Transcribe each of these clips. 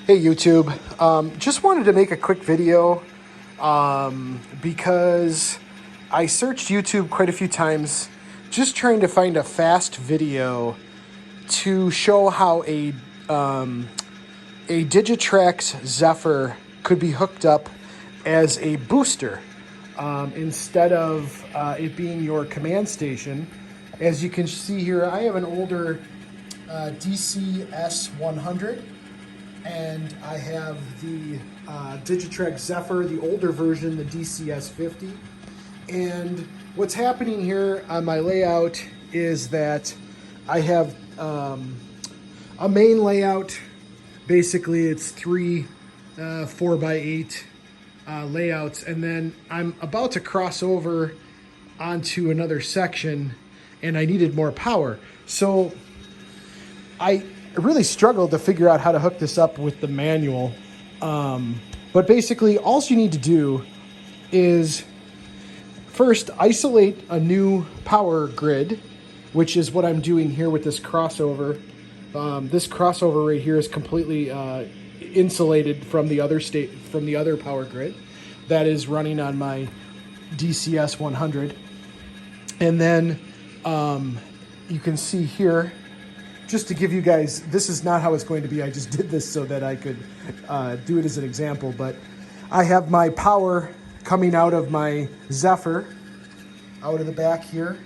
Hey YouTube, just wanted to make a quick video because I searched YouTube quite a few times just trying to find a fast video to show how a Digitrax Zephyr could be hooked up as a booster instead of it being your command station. As you can see here, I have an older DCS 100. And I have the Digitrax Zephyr, the older version, the DCS 50. And what's happening here on my layout is that I have a main layout. Basically, it's three 4x8 layouts. And then I'm about to cross over onto another section, and I needed more power. So I really struggled to figure out how to hook this up with the manual. But basically, all you need to do is first isolate a new power grid, which is what I'm doing here with this crossover. This crossover right here is completely insulated from the other power grid that is running on my DCS 100. And then you can see here, just to give you guys, this is not how it's going to be. I just did this so that I could do it as an example. But I have my power coming out of my Zephyr, out of the back here.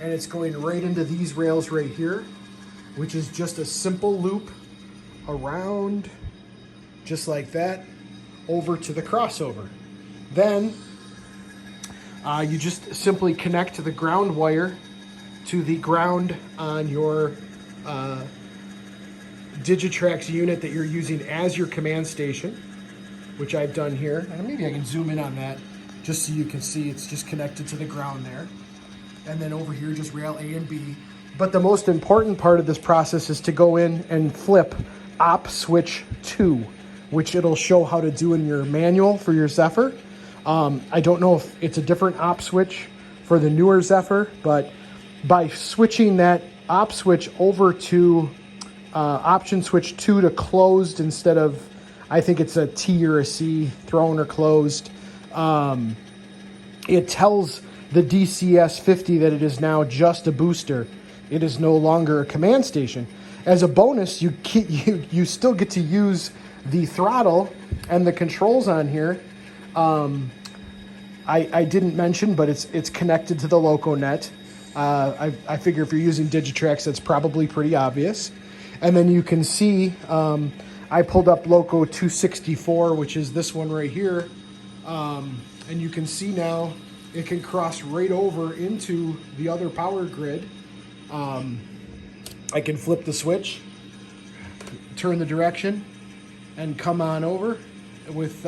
And it's going right into these rails right here, which is just a simple loop around, just like that, over to the crossover. Then you just simply connect the ground wire to the ground on your Digitrax unit that you're using as your command station, which I've done here. And maybe I can zoom in on that just so you can see it's just connected to the ground there. And then over here, just rail A and B. But the most important part of this process is to go in and flip op switch 2, which it'll show how to do in your manual for your Zephyr. I don't know if it's a different op switch for the newer Zephyr, but by switching that op switch over to option switch 2 to closed instead of, I think it's a T or a C, thrown or closed, it tells the DCS 50 that it is now just a booster. It is no longer a command station. As a bonus, you still get to use the throttle and the controls on here. I didn't mention, but it's connected to the LocoNet. I figure if you're using Digitrax, that's probably pretty obvious. And then you can see I pulled up Loco 264, which is this one right here. And you can see now it can cross right over into the other power grid. I can flip the switch, turn the direction, and come on over with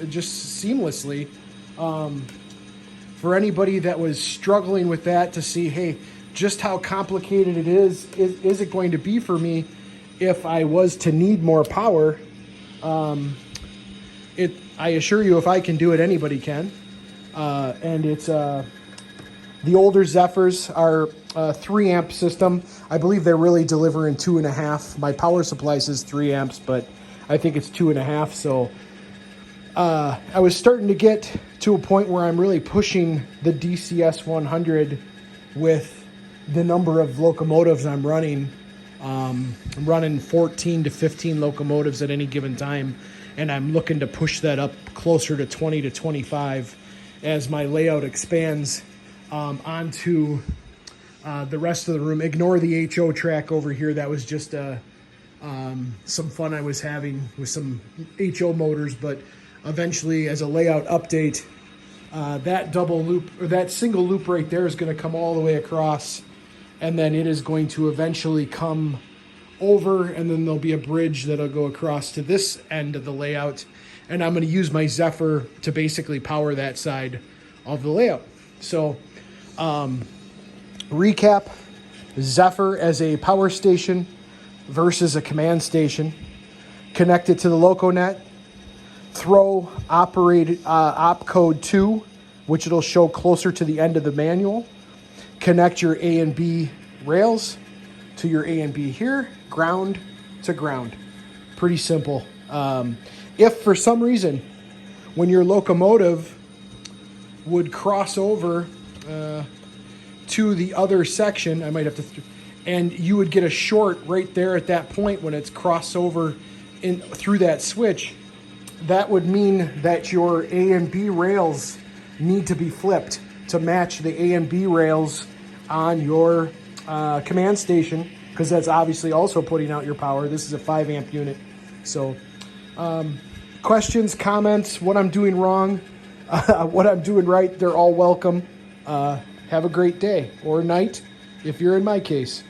just seamlessly. For anybody that was struggling with that to see, hey, just how complicated it is it going to be for me if I was to need more power? I assure you, if I can do it, anybody can. And it's the older Zephyrs are 3 amp system. I believe they're really delivering 2.5. My power supply says 3 amps, but I think it's 2.5. So I was starting to get to a point where I'm really pushing the DCS 100 with the number of locomotives I'm running. I'm running 14 to 15 locomotives at any given time, and I'm looking to push that up closer to 20 to 25 as my layout expands onto the rest of the room. Ignore the HO track over here. That was just some fun I was having with some HO motors, but eventually, as a layout update, that double loop or that single loop right there is going to come all the way across, and then it is going to eventually come over, and then there'll be a bridge that'll go across to this end of the layout, and I'm going to use my Zephyr to basically power that side of the layout. So, recap: Zephyr as a power station versus a command station, connected to the LocoNet. Throw opcode 2, which it'll show closer to the end of the manual. Connect your A and B rails to your A and B here, ground to ground. Pretty simple. If for some reason, when your locomotive would cross over to the other section, I might have to, and you would get a short right there at that point when it's crossed over in through that switch, that would mean that your A and B rails need to be flipped to match the A and B rails on your command station, because that's obviously also putting out your power. This is a 5 amp unit. So questions, comments, what I'm doing wrong, what I'm doing right, they're all welcome. Have a great day or night if you're in my case.